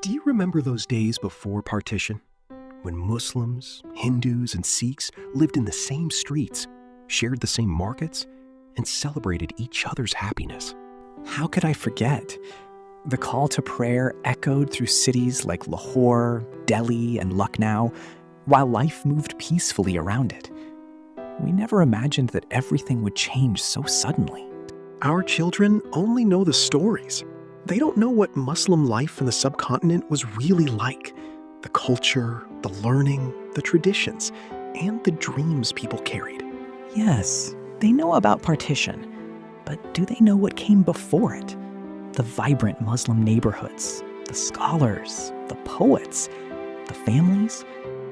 Do you remember those days before partition? When Muslims, Hindus, and Sikhs lived in the same streets, shared the same markets, and celebrated each other's happiness? How could I forget? The call to prayer echoed through cities like Lahore, Delhi, and Lucknow, while life moved peacefully around it. We never imagined that everything would change so suddenly. Our children only know the stories. They don't know what Muslim life in the subcontinent was really like. The culture, the learning, the traditions, and the dreams people carried. Yes, they know about partition, but do they know what came before it? The vibrant Muslim neighborhoods, the scholars, the poets, the families,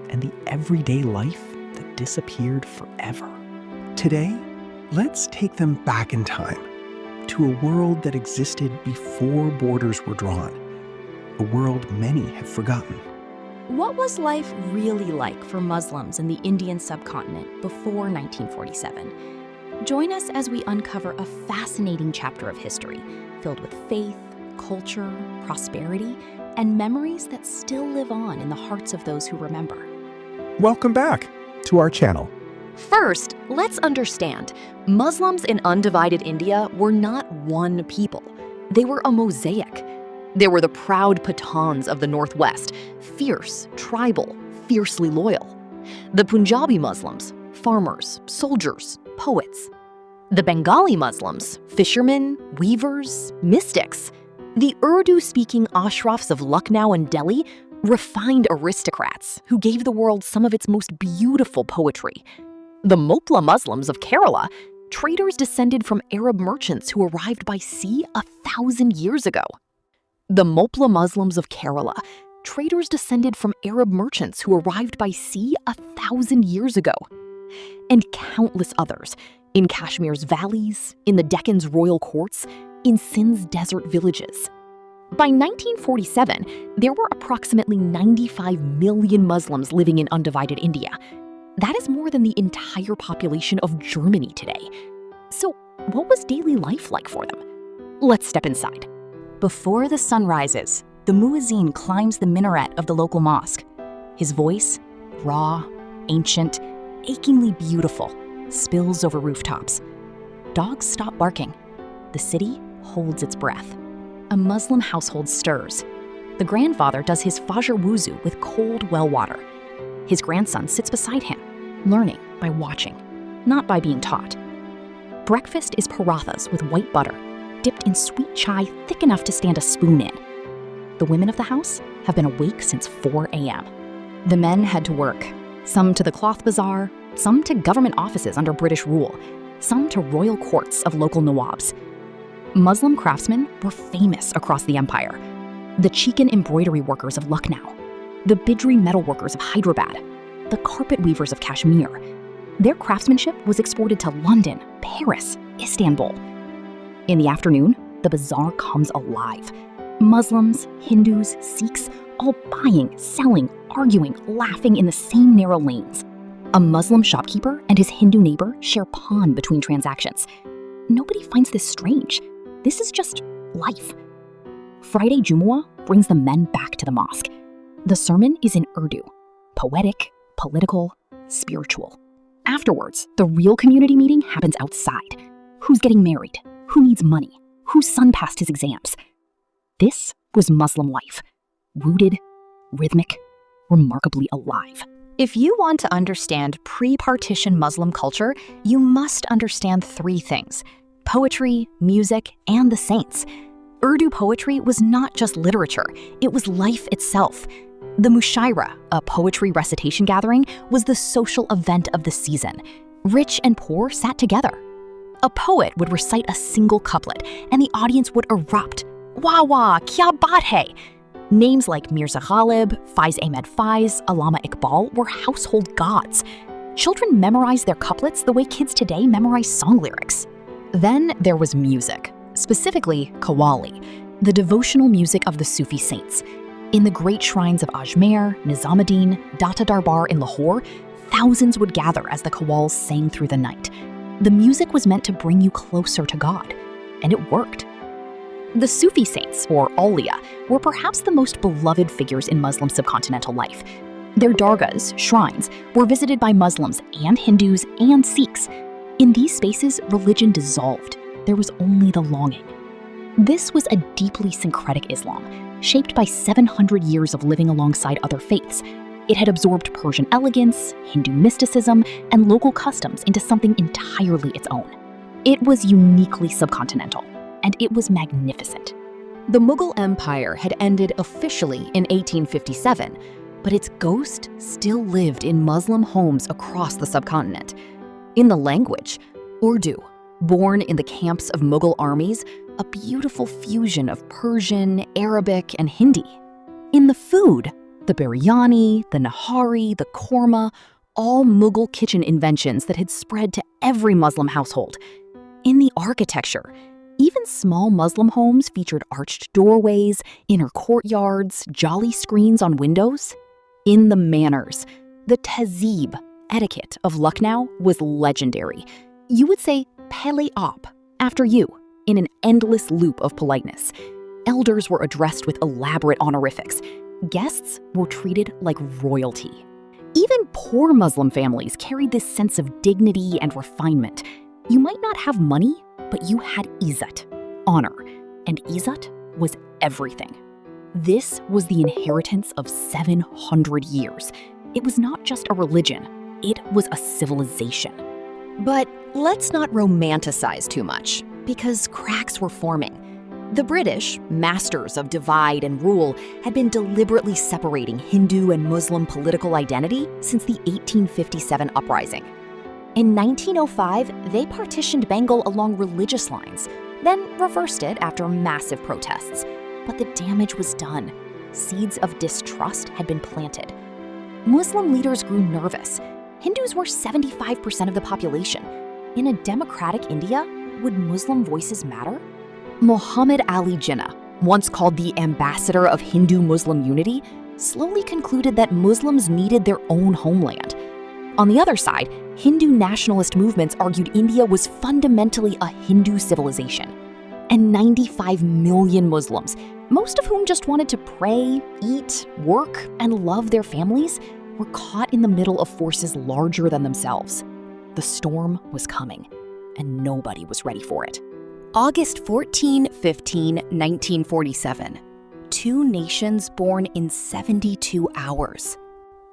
and the everyday life that disappeared forever. Today, let's take them back in time to a world that existed before borders were drawn, a world many have forgotten. What was life really like for Muslims in the Indian subcontinent before 1947? Join us as we uncover a fascinating chapter of history filled with faith, culture, prosperity, and memories that still live on in the hearts of those who remember. Welcome back to our channel. First, let's understand, Muslims in undivided India were not one people. They were a mosaic. They were the proud Pathans of the Northwest, fierce, tribal, fiercely loyal. The Punjabi Muslims, farmers, soldiers, poets. The Bengali Muslims, fishermen, weavers, mystics. The Urdu-speaking Ashrafs of Lucknow and Delhi, refined aristocrats who gave the world some of its most beautiful poetry. The Mopla Muslims of Kerala, traders descended from Arab merchants who arrived by sea 1,000 years ago. The Mopla Muslims of Kerala, traders descended from Arab merchants who arrived by sea 1,000 years ago. And countless others, in Kashmir's valleys, in the Deccan's royal courts, in Sindh's desert villages. By 1947, there were approximately 95 million Muslims living in undivided India. That is more than the entire population of Germany today. So, what was daily life like for them? Let's step inside. Before the sun rises, the muezzin climbs the minaret of the local mosque. His voice, raw, ancient, achingly beautiful, spills over rooftops. Dogs stop barking. The city holds its breath. A Muslim household stirs. The grandfather does his fajr wuzu with cold well water. His grandson sits beside him, learning by watching, not by being taught. Breakfast is parathas with white butter, dipped in sweet chai thick enough to stand a spoon in. The women of the house have been awake since 4 a.m. The men head to work, some to the cloth bazaar, some to government offices under British rule, some to royal courts of local Nawabs. Muslim craftsmen were famous across the empire. The chikan embroidery workers of Lucknow, the bidri metalworkers of Hyderabad, the carpet weavers of Kashmir. Their craftsmanship was exported to London, Paris, Istanbul. In the afternoon, the bazaar comes alive. Muslims, Hindus, Sikhs, all buying, selling, arguing, laughing in the same narrow lanes. A Muslim shopkeeper and his Hindu neighbor share pawn between transactions. Nobody finds this strange. This is just life. Friday Jumu'ah brings the men back to the mosque. The sermon is in Urdu, poetic, political, spiritual. Afterwards, the real community meeting happens outside. Who's getting married? Who needs money? Whose son passed his exams? This was Muslim life. Rooted, rhythmic, remarkably alive. If you want to understand pre-partition Muslim culture, you must understand 3 things: poetry, music, and the saints. Urdu poetry was not just literature, it was life itself. The mushaira, a poetry recitation gathering, was the social event of the season. Rich and poor sat together. A poet would recite a single couplet, and the audience would erupt. Wah wah, kya baat hai! Names like Mirza Ghalib, Faiz Ahmed Faiz, Allama Iqbal were household gods. Children memorized their couplets the way kids today memorize song lyrics. Then there was music, specifically qawwali, the devotional music of the Sufi saints. In the great shrines of Ajmer, Nizamuddin, Data Darbar in Lahore, thousands would gather as the qawwals sang through the night. The music was meant to bring you closer to God, and it worked. The Sufi saints, or awliya, were perhaps the most beloved figures in Muslim subcontinental life. Their dargahs, shrines, were visited by Muslims and Hindus and Sikhs. In these spaces, religion dissolved. There was only the longing. This was a deeply syncretic Islam, shaped by 700 years of living alongside other faiths. It had absorbed Persian elegance, Hindu mysticism, and local customs into something entirely its own. It was uniquely subcontinental, and it was magnificent. The Mughal Empire had ended officially in 1857, but its ghost still lived in Muslim homes across the subcontinent. In the language, Urdu, born in the camps of Mughal armies, a beautiful fusion of Persian, Arabic, and Hindi. In the food, the biryani, the nahari, the korma, all Mughal kitchen inventions that had spread to every Muslim household. In the architecture, even small Muslim homes featured arched doorways, inner courtyards, jolly screens on windows. In the manners, the tehzeeb, etiquette of Lucknow was legendary. You would say, "Pehle aap," after you, in an endless loop of politeness. Elders were addressed with elaborate honorifics. Guests were treated like royalty. Even poor Muslim families carried this sense of dignity and refinement. You might not have money, but you had izzat, honor, and izzat was everything. This was the inheritance of 700 years. It was not just a religion, it was a civilization. But let's not romanticize too much, because cracks were forming. The British, masters of divide and rule, had been deliberately separating Hindu and Muslim political identity since the 1857 uprising. In 1905, they partitioned Bengal along religious lines, then reversed it after massive protests. But the damage was done. Seeds of distrust had been planted. Muslim leaders grew nervous. Hindus were 75% of the population. In a democratic India, would Muslim voices matter? Muhammad Ali Jinnah, once called the ambassador of Hindu-Muslim unity, slowly concluded that Muslims needed their own homeland. On the other side, Hindu nationalist movements argued India was fundamentally a Hindu civilization. And 95 million Muslims, most of whom just wanted to pray, eat, work, and love their families, were caught in the middle of forces larger than themselves. The storm was coming, and nobody was ready for it. August 14-15, 1947. Two nations born in 72 hours.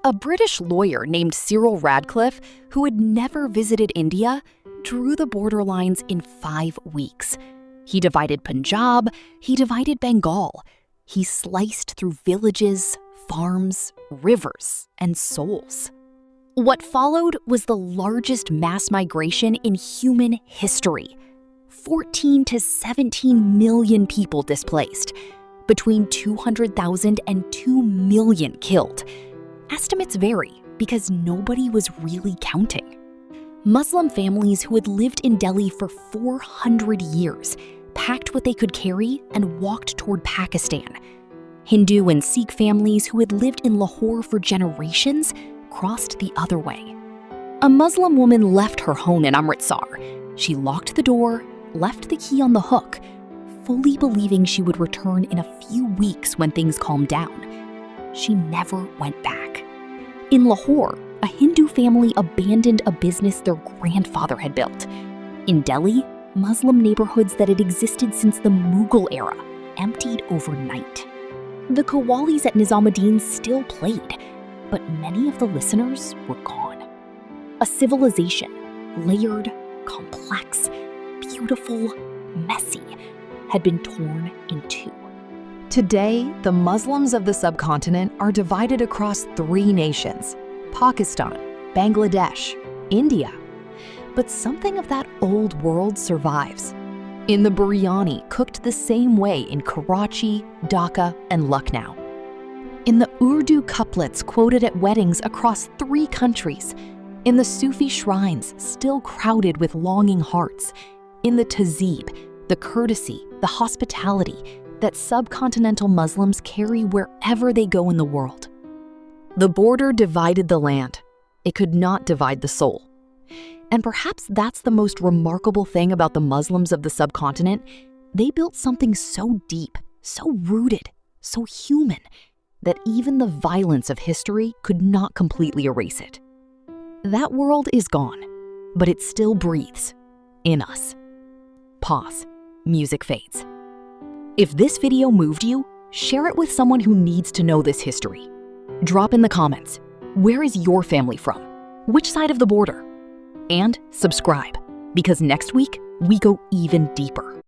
A British lawyer named Cyril Radcliffe, who had never visited India, drew the borderlines in 5 weeks. He divided Punjab, he divided Bengal. He sliced through villages, farms, rivers, and souls. What followed was the largest mass migration in human history. 14 to 17 million people displaced, between 200,000 and 2 million killed. Estimates vary because nobody was really counting. Muslim families who had lived in Delhi for 400 years packed what they could carry and walked toward Pakistan. Hindu and Sikh families who had lived in Lahore for generations crossed the other way. A Muslim woman left her home in Amritsar. She locked the door, left the key on the hook, fully believing she would return in a few weeks when things calmed down. She never went back. In Lahore, a Hindu family abandoned a business their grandfather had built. In Delhi, Muslim neighborhoods that had existed since the Mughal era emptied overnight. The qawwalis at Nizamuddin still played, but many of the listeners were gone. A civilization, layered, complex, beautiful, messy, had been torn in two. Today, the Muslims of the subcontinent are divided across 3 nations: Pakistan, Bangladesh, India. But something of that old world survives. In the biryani cooked the same way in Karachi, Dhaka, and Lucknow. In the Urdu couplets quoted at weddings across 3 countries. In the Sufi shrines still crowded with longing hearts. In the tehzeeb, the courtesy, the hospitality that subcontinental Muslims carry wherever they go in the world. The border divided the land. It could not divide the soul. And perhaps that's the most remarkable thing about the Muslims of the subcontinent. They built something so deep, so rooted, so human, that even the violence of history could not completely erase it. That world is gone, but it still breathes in us. Pause. Music fades. If this video moved you, share it with someone who needs to know this history. Drop in the comments, where is your family from? Which side of the border? And subscribe, because next week we go even deeper.